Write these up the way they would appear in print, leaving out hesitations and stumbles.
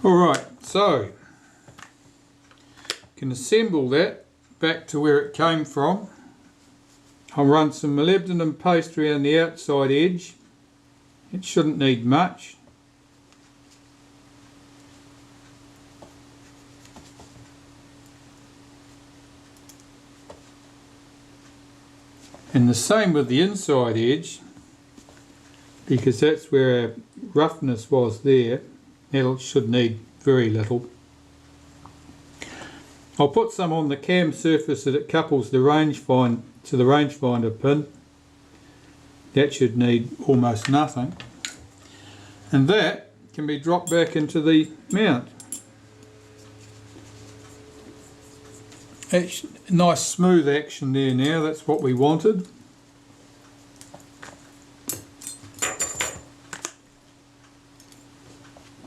Alright, so you can assemble that back to where it came from. I'll run some molybdenum paste around the outside edge. It shouldn't need much. And the same with the inside edge, because that's where our roughness was there. It should need very little. I'll put some on the cam surface that it couples the rangefinder to the rangefinder pin. That should need almost nothing. And that can be dropped back into the mount. It's nice smooth action there now, that's what we wanted.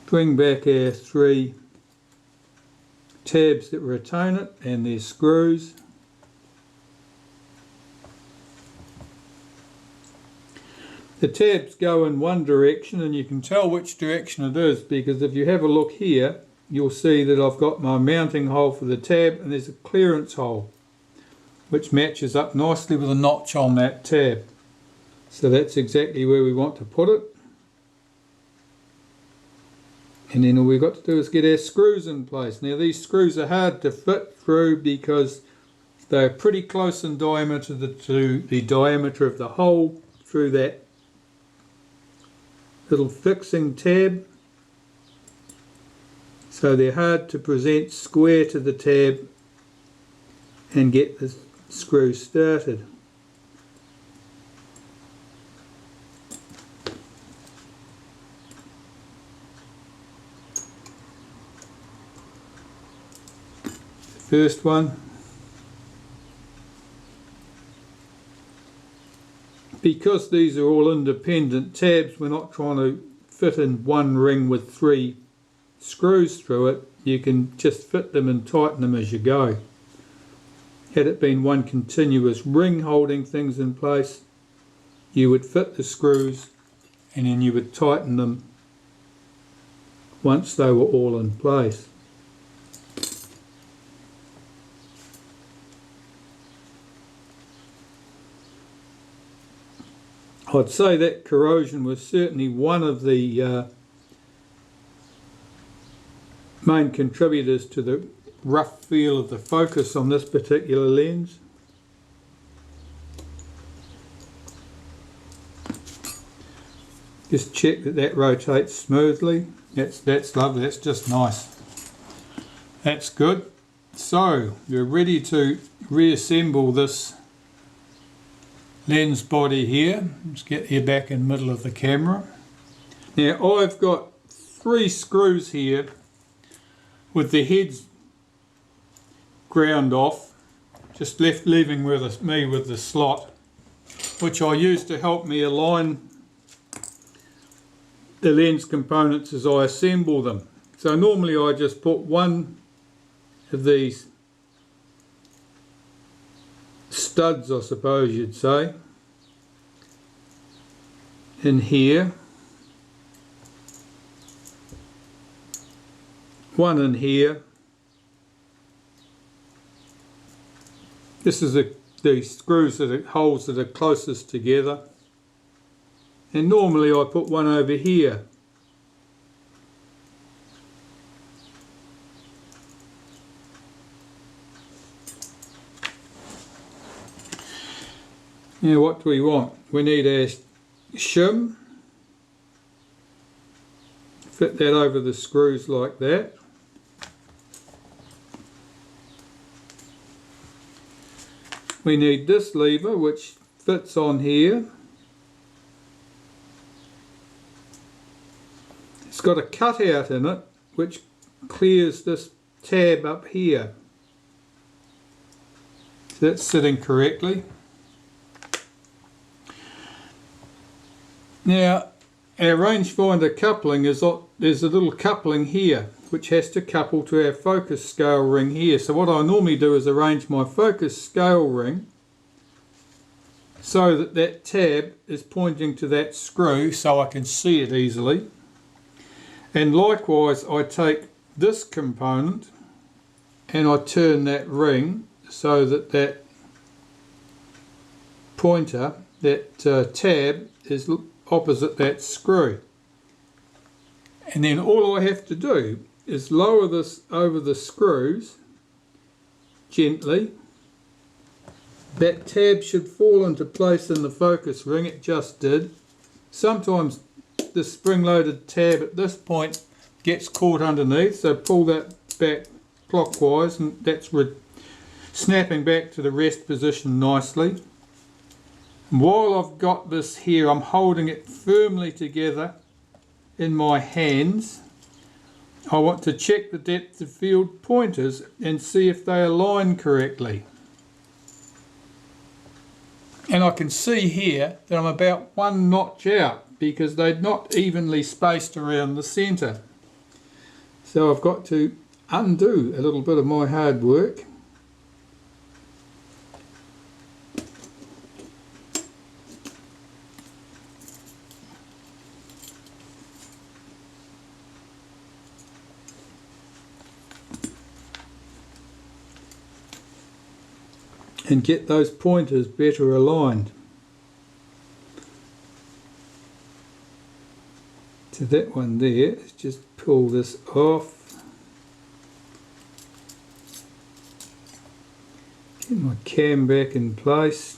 Bring back our 3 tabs that retain it and their screws. The tabs go in one direction, and you can tell which direction it is because if you have a look here you'll see that I've got my mounting hole for the tab and there's a clearance hole which matches up nicely with a notch on that tab. So that's exactly where we want to put it. And then all we've got to do is get our screws in place. Now these screws are hard to fit through because they're pretty close in diameter to the diameter of the hole through that little fixing tab. So they're hard to present square to the tab and get the screw started. First one, because these are all independent tabs, we're not trying to fit in one ring with 3 screws through it. You can just fit them and tighten them as you go. Had it been one continuous ring holding things in place, you would fit the screws and then you would tighten them once they were all in place. I'd say that corrosion was certainly one of the main contributors to the rough feel of the focus on this particular lens. Just check that that rotates smoothly. That's lovely, that's just nice. That's good. So you're ready to reassemble this lens body here. Let's get you back in the middle of the camera. Now I've got 3 screws here with the heads ground off, just leaving me with the slot, which I use to help me align the lens components as I assemble them. So normally I just put one of these studs, I suppose you'd say, in here, one in here. This is the screws that are holes that are closest together, and normally I put one over here. Now what do we want? We need our shim. Fit that over the screws like that. We need this lever which fits on here. It's got a cutout in it which clears this tab up here. So that's sitting correctly. Now our rangefinder coupling is, there's a little coupling here which has to couple to our focus scale ring here. So what I normally do is arrange my focus scale ring so that that tab is pointing to that screw so I can see it easily. And likewise I take this component and I turn that ring so that that pointer, that tab is opposite that screw. And then all I have to do is lower this over the screws gently. That tab should fall into place in the focus ring, it just did. Sometimes the spring-loaded tab at this point gets caught underneath, so pull that back clockwise and that's snapping back to the rest position nicely. And while I've got this here, I'm holding it firmly together in my hands. I want to check the depth of field pointers and see if they align correctly. And I can see here that I'm about one notch out because they're not evenly spaced around the centre. So I've got to undo a little bit of my hard work. And get those pointers better aligned. To that one there, let's just pull this off. Get my cam back in place.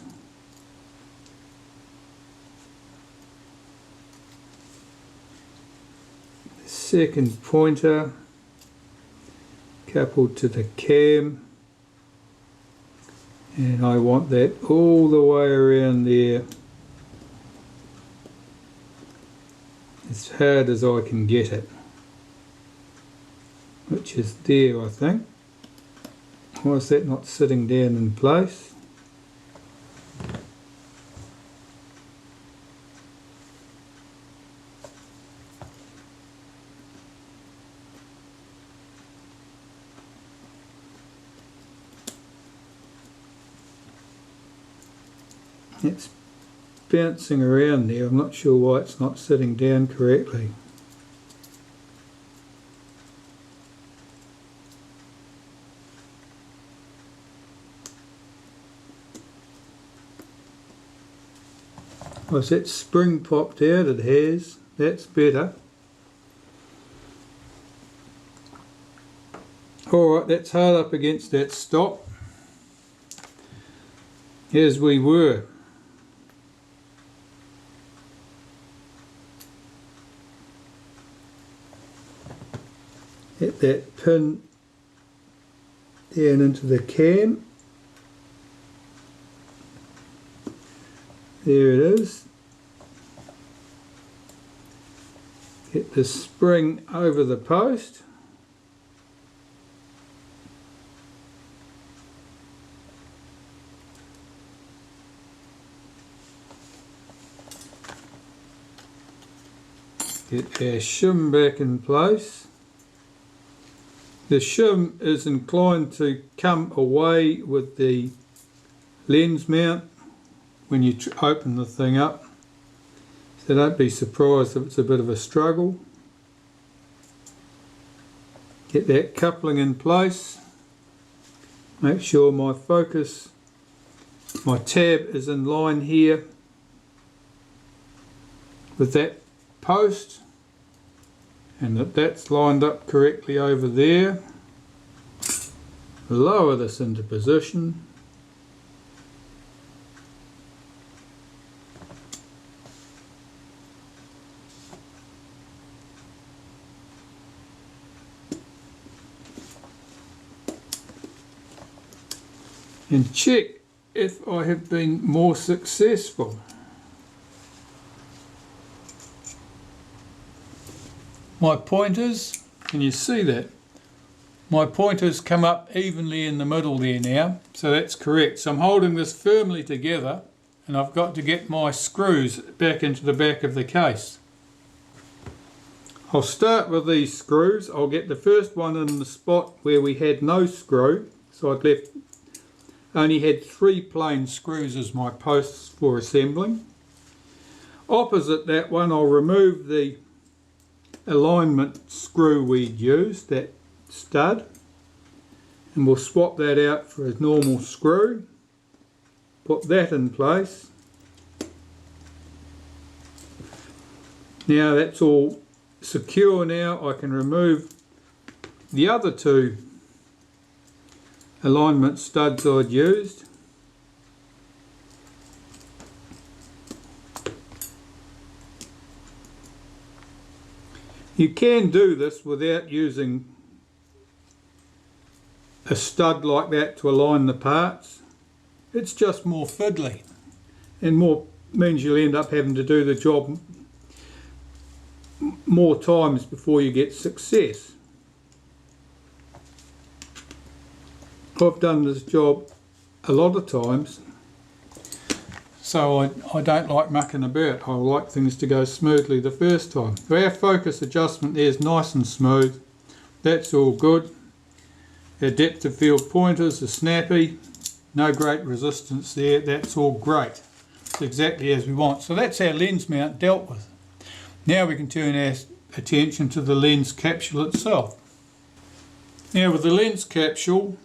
The second pointer coupled to the cam. And I want that all the way around there, as hard as I can get it, which is there, I think. Why is that not sitting down in place? It's bouncing around there. I'm not sure why it's not sitting down correctly. Was that spring popped out? It has. That's better. Alright, that's hard up against that stop. As we were. Get that pin down into the cam. There it is. Get the spring over the post. Get our shim back in place. The shim is inclined to come away with the lens mount when you open the thing up, so don't be surprised if it's a bit of a struggle. Get that coupling in place. Make sure my focus, my tab is in line here with that post, and that's lined up correctly over there. Lower this into position. And check if I have been more successful. My pointers, can you see that? My pointers come up evenly in the middle there now, so that's correct. So I'm holding this firmly together and I've got to get my screws back into the back of the case. I'll start with these screws. I'll get the first one in the spot where we had no screw, so I'd only had 3 plain screws as my posts for assembling. Opposite that one I'll remove the alignment screw we'd used, that stud, and we'll swap that out for a normal screw, put that in place. Now that's all secure. Now I can remove the other two alignment studs I'd used. You can do this without using a stud like that to align the parts. It's just more fiddly and more means you'll end up having to do the job more times before you get success. I've done this job a lot of times, so I don't like mucking about. I like things to go smoothly the first time. So our focus adjustment there is nice and smooth. That's all good. Our depth of field pointers are snappy. No great resistance there. That's all great. It's exactly as we want. So that's our lens mount dealt with. Now we can turn our attention to the lens capsule itself. Now with the lens capsule,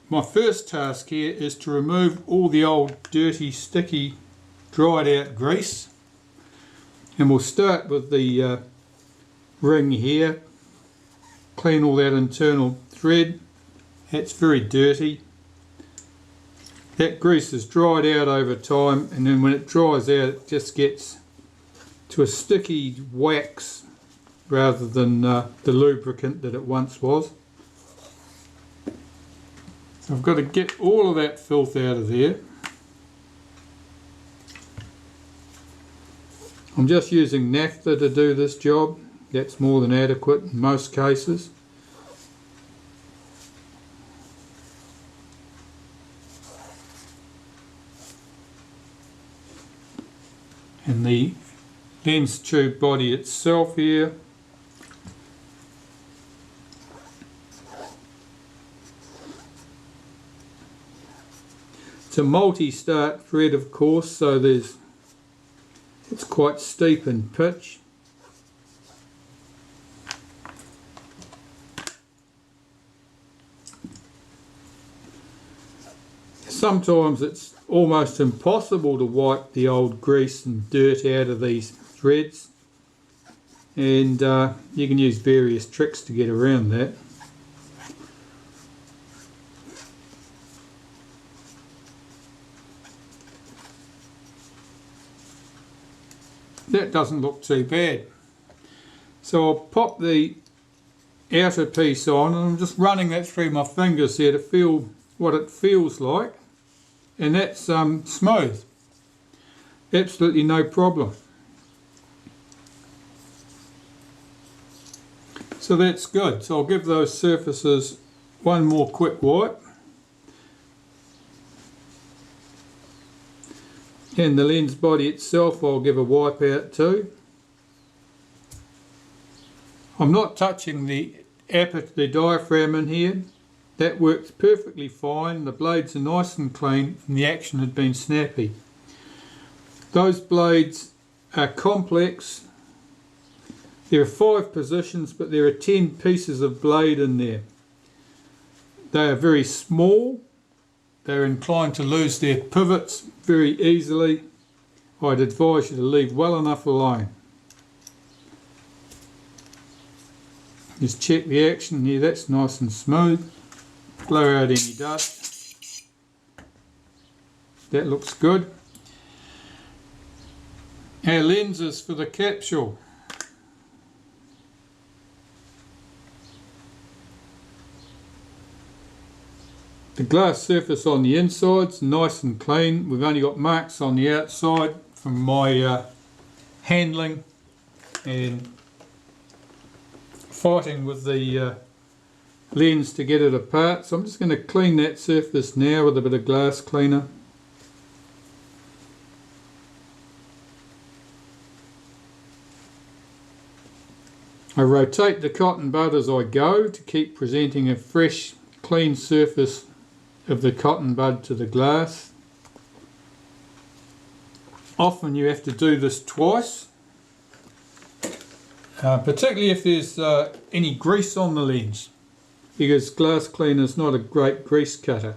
my first task here is to remove all the old dirty, sticky, dried out grease. And we'll start with the ring here. Clean all that internal thread. That's very dirty. That grease is dried out over time, and then when it dries out it just gets to a sticky wax rather than the lubricant that it once was. So I've got to get all of that filth out of there. I'm just using naphtha to do this job. That's more than adequate in most cases. And the lens tube body itself here. It's a multi-start thread, of course, so it's quite steep in pitch. Sometimes it's almost impossible to wipe the old grease and dirt out of these threads, and you can use various tricks to get around that. That doesn't look too bad. So I'll pop the outer piece on, and I'm just running that through my fingers here to feel what it feels like, and that's smooth. Absolutely no problem. So that's good. So I'll give those surfaces one more quick wipe. And the lens body itself I'll give a wipe out too. I'm not touching the diaphragm in here. That works perfectly fine. The blades are nice and clean and the action had been snappy. Those blades are complex. There are 5 positions, but there are 10 pieces of blade in there. They are very small. They're inclined to lose their pivots very easily. I'd advise you to leave well enough alone. Just check the action here, that's nice and smooth. Blow out any dust. That looks good. Our lenses for the capsule. The glass surface on the inside's nice and clean. We've only got marks on the outside from my handling and fighting with the lens to get it apart. So I'm just going to clean that surface now with a bit of glass cleaner. I rotate the cotton bud as I go to keep presenting a fresh, clean surface of the cotton bud to the glass. Often you have to do this twice. particularly if there's any grease on the lens, because glass cleaner is not a great grease cutter.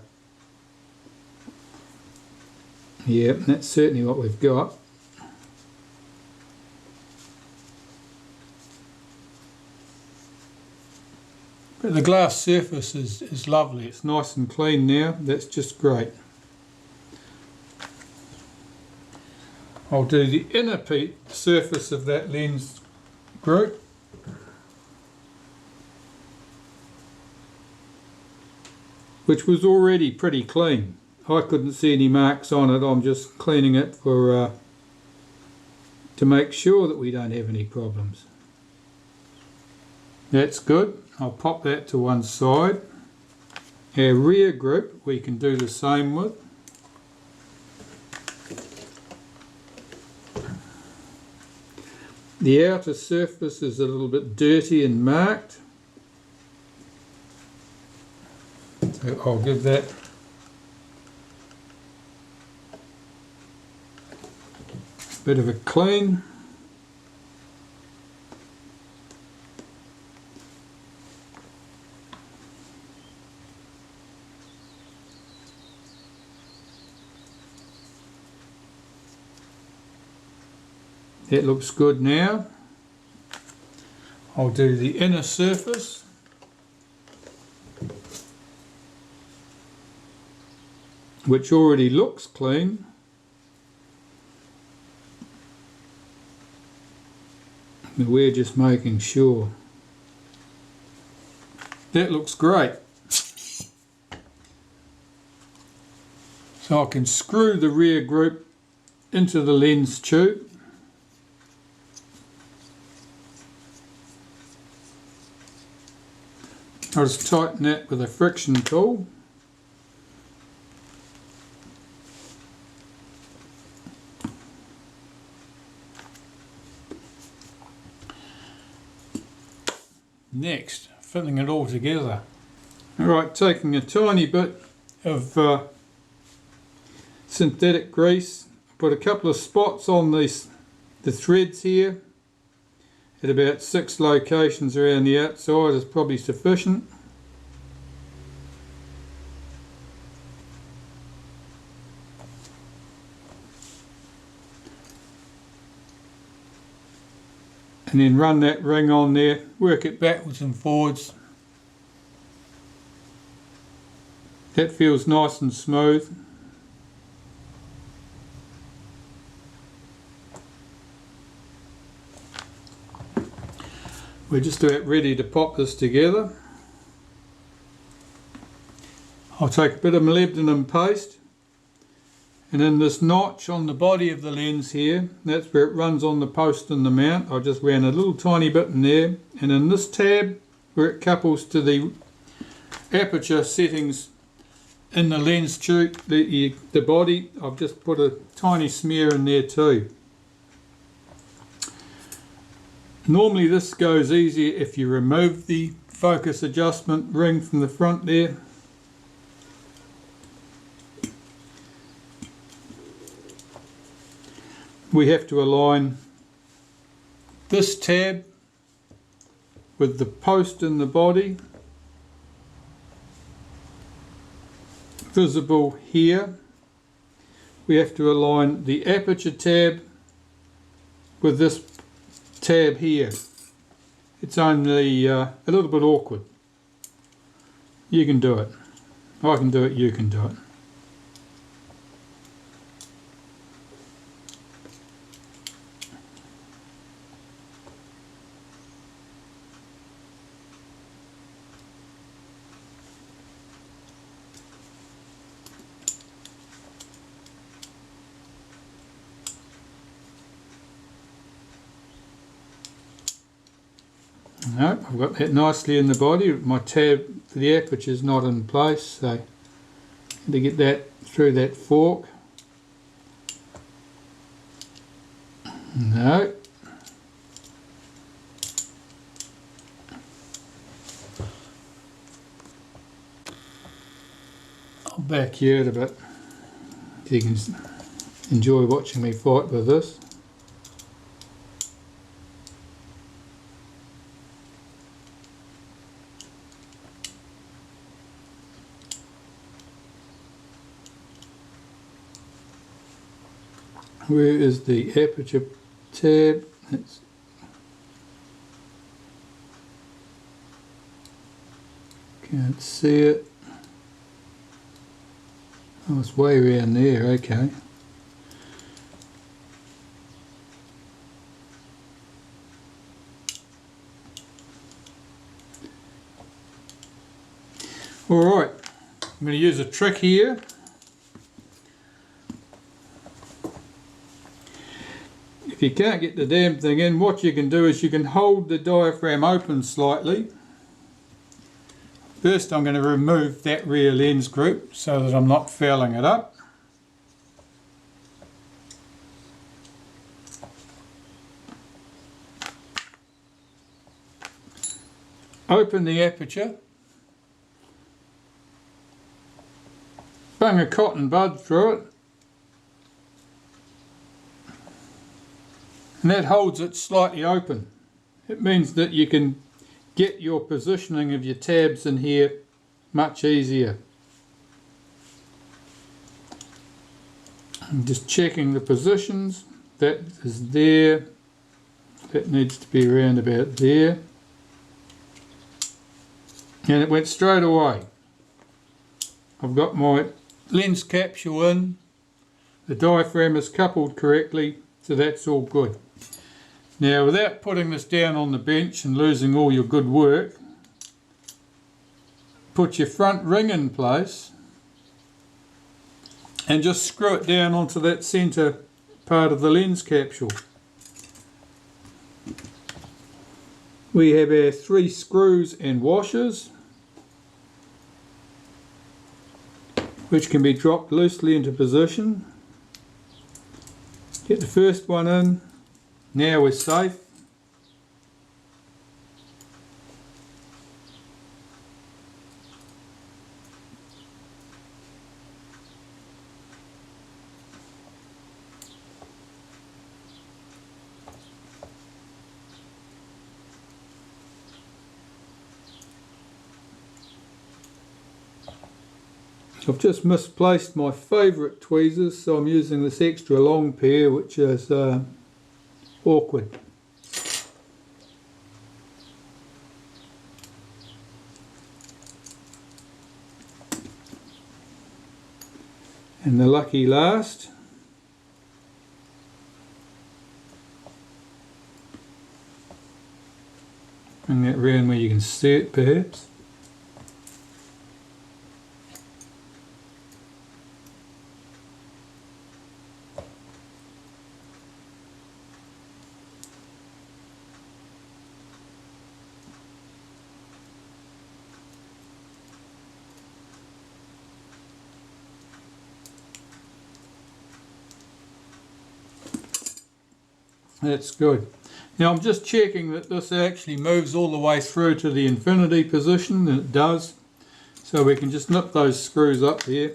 Yeah, that's certainly what we've got. But the glass surface is lovely. It's nice and clean now. That's just great. I'll do the inner surface of that lens group. Which was already pretty clean. I couldn't see any marks on it. I'm just cleaning it for to make sure that we don't have any problems. That's good. I'll pop that to one side. Our rear group we can do the same with. The outer surface is a little bit dirty and marked. So I'll give that a bit of a clean. That looks good now. I'll do the inner surface. Which already looks clean. But we're just making sure. That looks great. So I can screw the rear group into the lens tube. I'll just tighten that with a friction tool. Next, filling it all together. Alright, taking a tiny bit of synthetic grease, put a couple of spots on the threads here. At about 6 locations around the outside is probably sufficient. And then run that ring on there, work it backwards and forwards. That feels nice and smooth. We're just about ready to pop this together. I'll take a bit of molybdenum paste, and in this notch on the body of the lens here, that's where it runs on the post and the mount. I just ran a little tiny bit in there, and in this tab where it couples to the aperture settings in the lens tube, the body, I've just put a tiny smear in there too. Normally this goes easier if you remove the focus adjustment ring from the front there. We have to align this tab with the post in the body, visible here. We have to align the aperture tab with this tab here. It's only a little bit awkward. You can do it. I can do it, you can do it. No, I've got that nicely in the body. My tab for the aperture is not in place, so I had to get that through that fork. No. I'll back you out a bit so you can enjoy watching me fight with this. Where is the aperture tab? Can't see it. Oh, it's way around there, okay. Alright, I'm going to use a trick here. If you can't get the damn thing in, what you can do is you can hold the diaphragm open slightly. First I'm going to remove that rear lens group so that I'm not fouling it up. Open the aperture. Bung a cotton bud through it. And that holds it slightly open. It means that you can get your positioning of your tabs in here much easier. I'm just checking the positions. That is there. That needs to be around about there. And it went straight away. I've got my lens capsule in. The diaphragm is coupled correctly, so that's all good. Now, without putting this down on the bench and losing all your good work, put your front ring in place and just screw it down onto that centre part of the lens capsule. We have our 3 screws and washers, which can be dropped loosely into position. Get the first one in. Now we're safe. I've just misplaced my favourite tweezers, so I'm using this extra long pair, which is awkward. And the lucky last. Bring that round where you can see it perhaps. That's good. Now I'm just checking that this actually moves all the way through to the infinity position, and it does. So we can just nip those screws up there.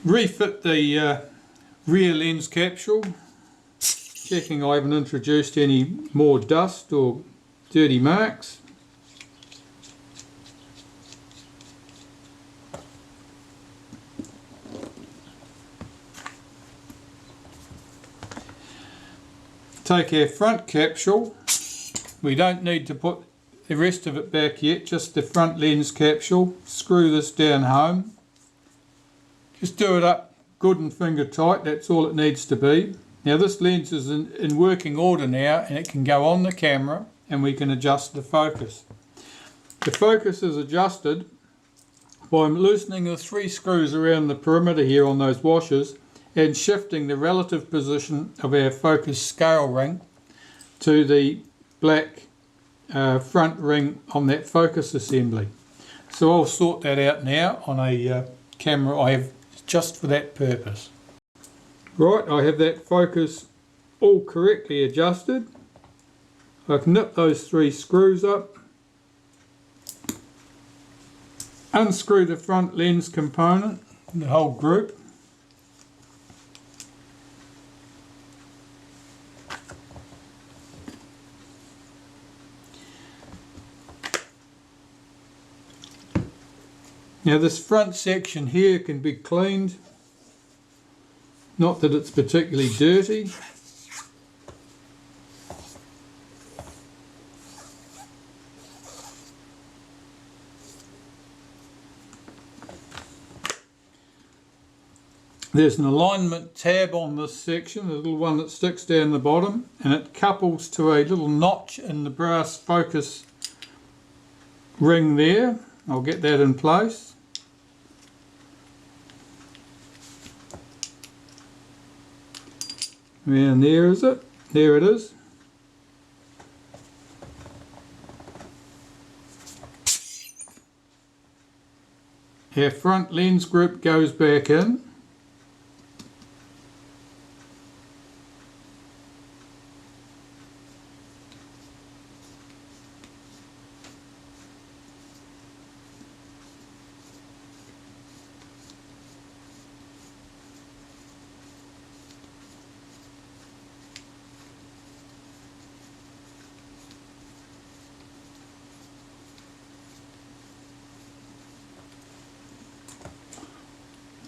Refit the rear lens capsule, checking I haven't introduced any more dust or dirty marks. Take our front capsule. We don't need to put the rest of it back yet, just the front lens capsule. Screw this down home. Just do it up good and finger tight, that's all it needs to be. Now this lens is in working order now, and it can go on the camera and we can adjust the focus. The focus is adjusted by loosening the 3 screws around the perimeter here on those washers and shifting the relative position of our focus scale ring to the black front ring on that focus assembly. So I'll sort that out now on a camera I have just for that purpose. Right, I have that focus all correctly adjusted. I've nipped those 3 screws up, unscrew the front lens component, the whole group. Now this front section here can be cleaned, not that it's particularly dirty. There's an alignment tab on this section, a little one that sticks down the bottom, and it couples to a little notch in the brass focus ring there. I'll get that in place. And there is it. There it is. Our front lens group goes back in.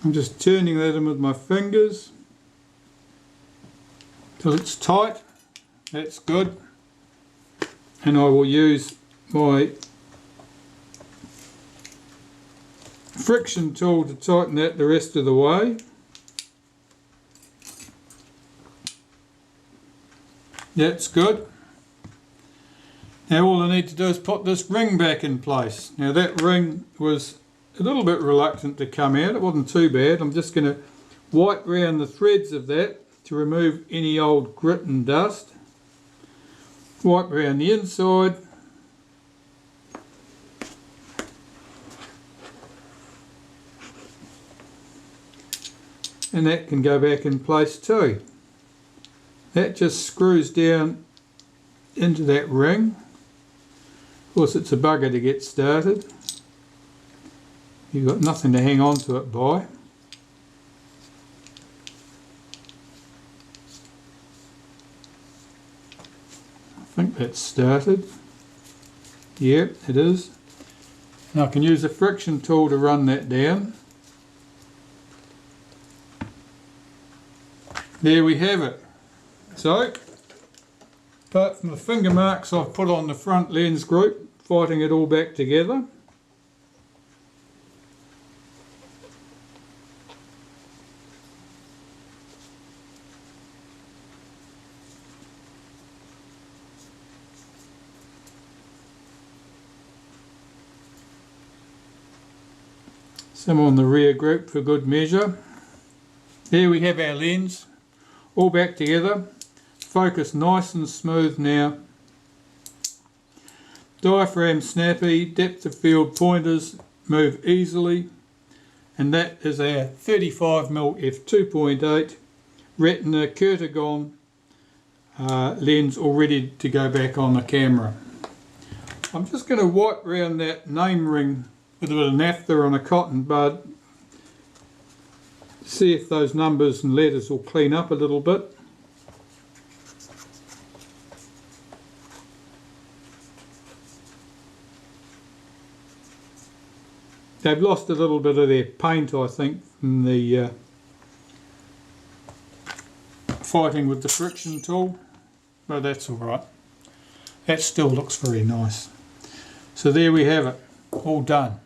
I'm just turning that in with my fingers till it's tight. That's good. And I will use my friction tool to tighten that the rest of the way. That's good. Now all I need to do is put this ring back in place. Now that ring was a little bit reluctant to come out. It wasn't too bad. I'm just going to wipe round the threads of that to remove any old grit and dust. Wipe around the inside. And that can go back in place too. That just screws down into that ring. Of course it's a bugger to get started. You've got nothing to hang on to it by. I think that's started. Yep, it is. And I can use a friction tool to run that down. There we have it. So, apart from the finger marks I've put on the front lens group, fighting it all back together, some on the rear group for good measure. There we have our lens, all back together. Focus nice and smooth now. Diaphragm snappy, depth of field pointers move easily. And that is our 35mm f2.8 Retina-Curtagon lens all ready to go back on the camera. I'm just going to wipe around that name ring with a bit of naphtha on a cotton bud, see if those numbers and letters will clean up a little bit. They've lost a little bit of their paint, I think, from the fighting with the friction tool, but that's alright. That still looks very nice. So there we have it, all done.